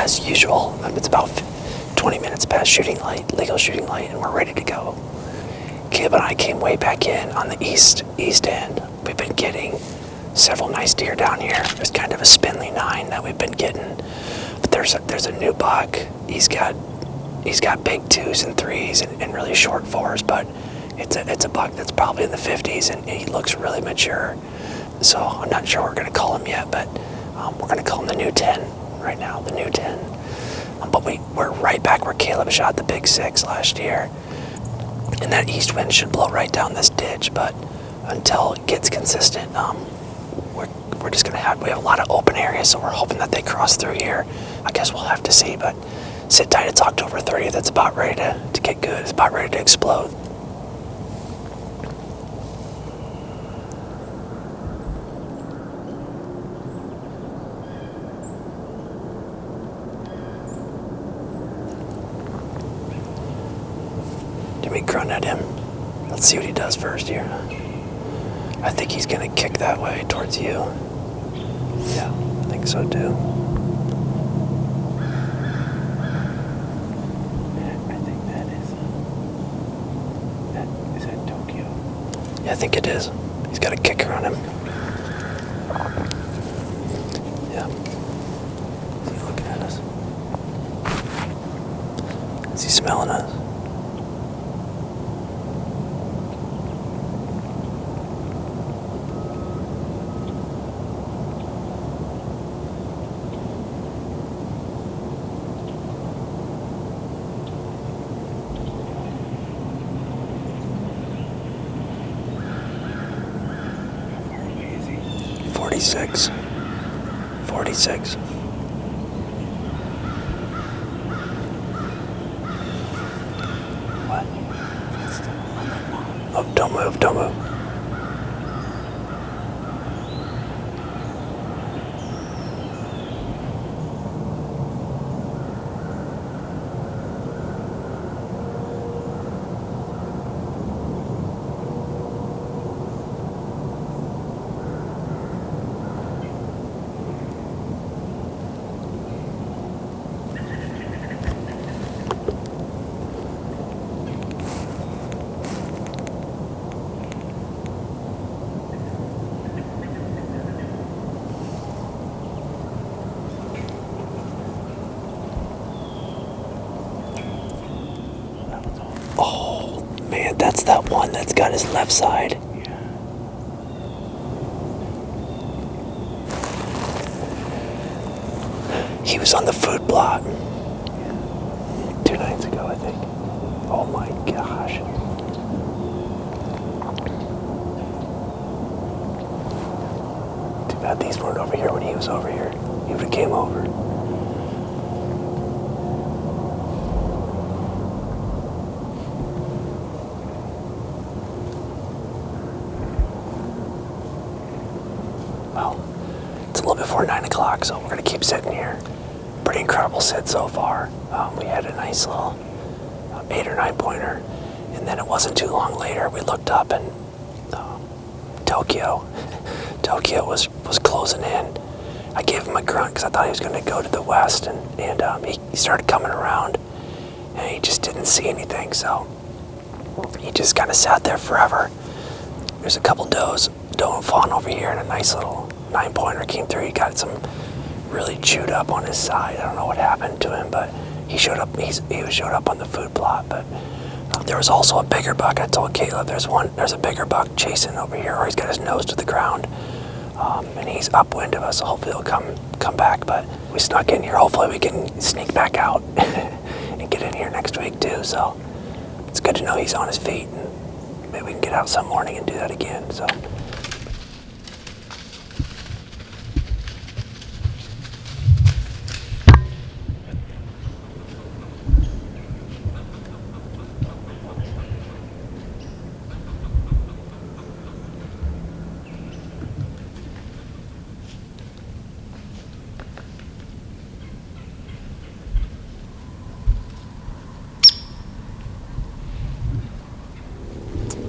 as usual. It's about 20 minutes past shooting light, legal shooting light, and we're ready to go. Caleb and I came way back in on the east end. We've been getting several nice deer down here. There's kind of a spindly 9 that we've been getting, but there's a new buck. He's got big 2s and 3s and really short 4s, but it's a buck that's probably in the 50s, and he looks really mature. So I'm not sure what we're going to call him yet, but we're going to call him the new 10 right now, the new 10. But we're right back where Caleb shot the big 6 last year. And that east wind should blow right down this ditch, but until it gets consistent, we're just going we have a lot of open areas, so we're hoping that they cross through here. I guess we'll have to see, but sit tight. It's October 30th. It's about ready to get good. It's about ready to explode. Jimmy grunt at him. Let's see what he does first here. I think he's going to kick that way towards you. Yeah, I think so too. I think is that Tokyo? Yeah, I think it is. He's got a kicker on him. Yeah. Is he looking at us? Is he smelling us? How far away is he? 46. 46. What? That's still on that knob. Oh, don't move, don't move. Oh, man, that's that one that's got his left side. Yeah. He was on the food plot 2 nights ago, I think. Oh my gosh. Too bad these weren't over here when he was over here. He would have came over. Well, it's a little before 9 o'clock, so we're going to keep sitting here. Pretty incredible sit so far. We had a nice little 8 or 9 pointer, and then it wasn't too long later we looked up and Tokyo was closing in. I gave him a grunt because I thought he was going to go to the west, and he started coming around, and he just didn't see anything, so he just kind of sat there forever. There's a couple doe and fawn over here, and a nice little 9-pointer came through. He got some really chewed up on his side. I don't know what happened to him, but he showed up. He showed up on the food plot. But there was also a bigger buck. I told Caleb there's a bigger buck chasing over here, or he's got his nose to the ground, and he's upwind of us. So hopefully he'll come back. But we snuck in here. Hopefully we can sneak back out and get in here next week too. So it's good to know he's on his feet, and maybe we can get out some morning and do that again. So.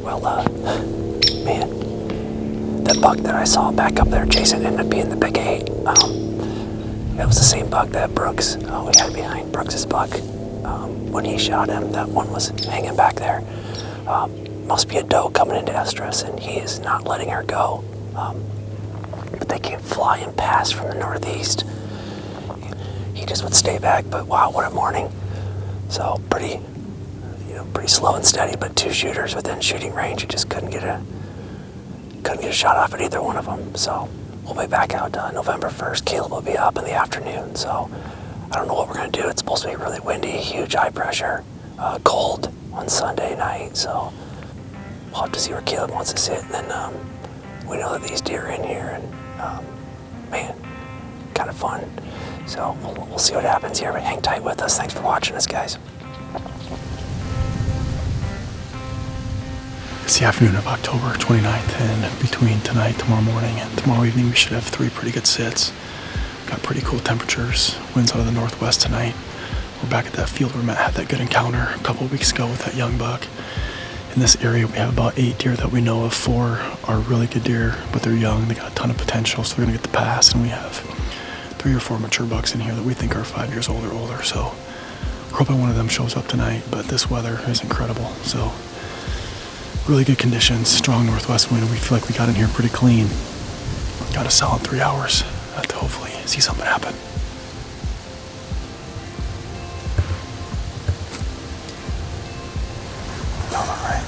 Well, man, that buck that I saw back up there chasing ended up being the big 8. That was the same buck that Brooks, we had behind Brooks's buck. When he shot him, that one was hanging back there. Must be a doe coming into estrus, and he is not letting her go. But they came flying past from the northeast. He just would stay back, but wow, what a morning. So pretty slow and steady, but 2 shooters within shooting range. You just couldn't get a shot off at either one of them. So we'll be back out November 1st. Caleb will be up in the afternoon. So I don't know what we're going to do. It's supposed to be really windy, huge high pressure, cold on Sunday night. So we'll have to see where Caleb wants to sit. And then we know that these deer are in here, and man, kind of fun. So we'll see what happens here, but hang tight with us. Thanks for watching us, guys. It's the afternoon of October 29th, and between tonight, tomorrow morning, and tomorrow evening, we should have 3 pretty good sits. Got pretty cool temperatures, winds out of the northwest tonight. We're back at that field where Matt had that good encounter a couple of weeks ago with that young buck. In this area, we have about 8 deer that we know of. 4 are really good deer, but they're young. They got a ton of potential, so they're gonna get the pass, and we have 3 or 4 mature bucks in here that we think are 5 years old or older. So we're hoping one of them shows up tonight, but this weather is incredible. So really good conditions, strong northwest wind, and we feel like we got in here pretty clean. Got a solid 3 hours to hopefully see something happen. All right.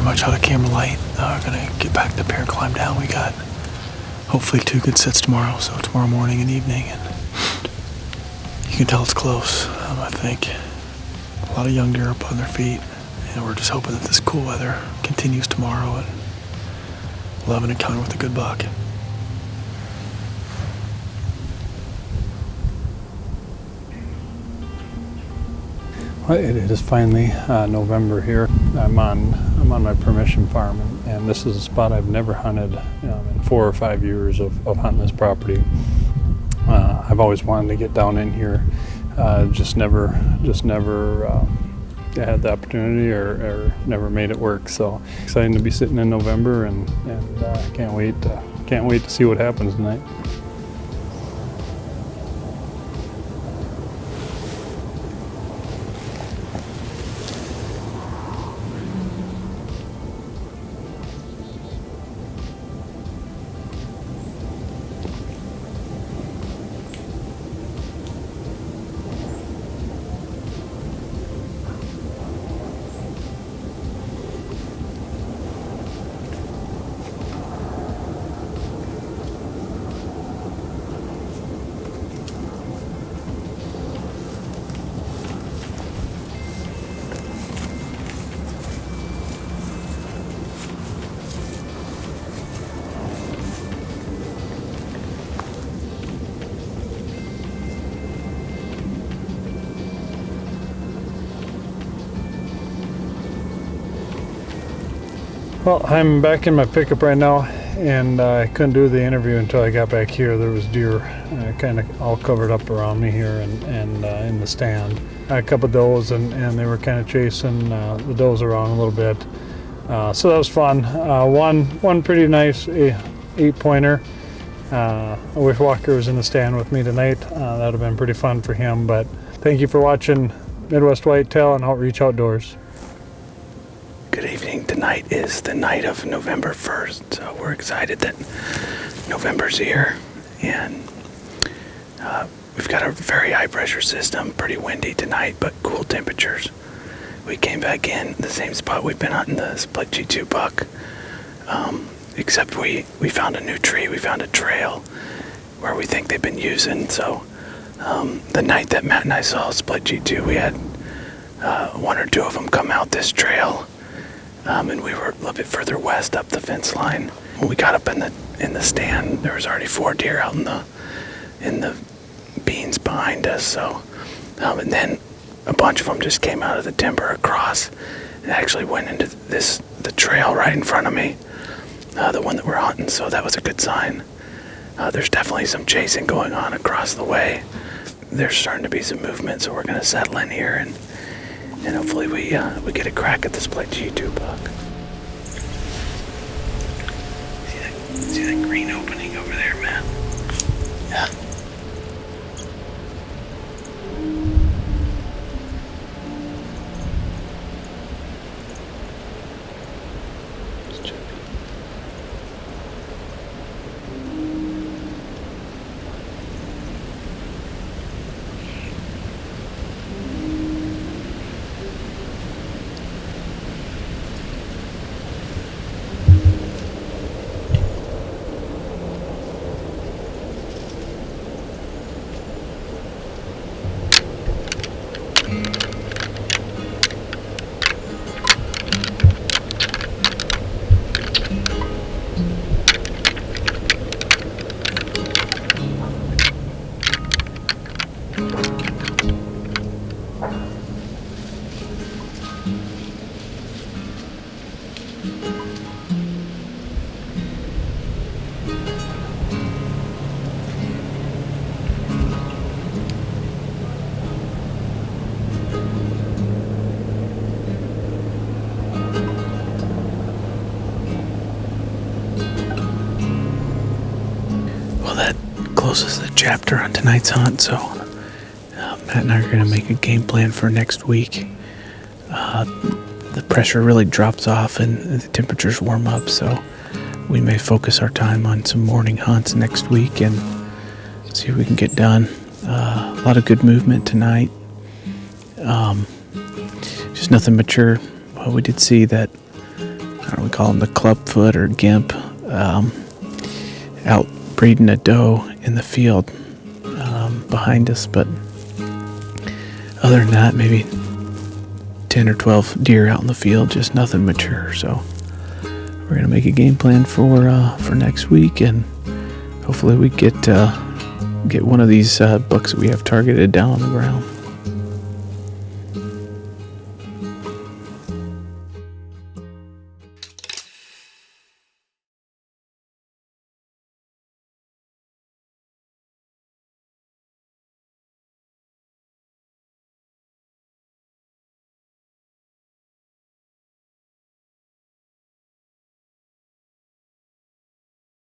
Much out of camera light. Gonna get back to pair and climb down. We got hopefully 2 good sits tomorrow, so tomorrow morning and evening, and you can tell it's close. I think a lot of young deer up on their feet, and we're just hoping that this cool weather continues tomorrow and we'll have an encounter with a good buck. Well, it is finally November here. I'm on my permission farm, and this is a spot I've never hunted in 4 or 5 years of hunting this property. I've always wanted to get down in here, just never had the opportunity or never made it work. So exciting to be sitting in November, and can't wait to see what happens tonight. Well, I'm back in my pickup right now, and I couldn't do the interview until I got back here. There was deer kind of all covered up around me here and in the stand. I had a couple does, and they were kind of chasing the does around a little bit. So that was fun. One pretty nice 8-pointer. I wish Walker was in the stand with me tonight. That would have been pretty fun for him. But thank you for watching Midwest Whitetail and Outreach Outdoors. Good evening. Tonight is the night of November 1st, so we're excited that November's here, and we've got a very high pressure system, pretty windy tonight, but cool temperatures. We came back in the same spot we've been hunting the split G2 buck, except we found a new tree, we found a trail where we think they've been using. So the night that Matt and I saw split G2, we had 1 or 2 of them come out this trail. And we were a little bit further west up the fence line. When we got up in the stand, there was already 4 deer out in the beans behind us. So, and then a bunch of them just came out of the timber across and actually went into the trail right in front of me, the one that we're hunting. So that was a good sign. There's definitely some chasing going on across the way. There's starting to be some movement, so we're going to settle in here and hopefully we get a crack at this plate G2 buck. See that green opening over there, man? Yeah. Closes the chapter on tonight's hunt, so Matt and I are going to make a game plan for next week. The pressure really drops off and the temperatures warm up, so we may focus our time on some morning hunts next week and see what we can get done. A lot of good movement tonight. Just nothing mature. Well, we did see that, I don't know, we call them the clubfoot or gimp, out breeding a doe in the field behind us, but other than that, maybe 10 or 12 deer out in the field, just nothing mature. So we're gonna make a game plan for next week, and hopefully we get one of these bucks that we have targeted down on the ground.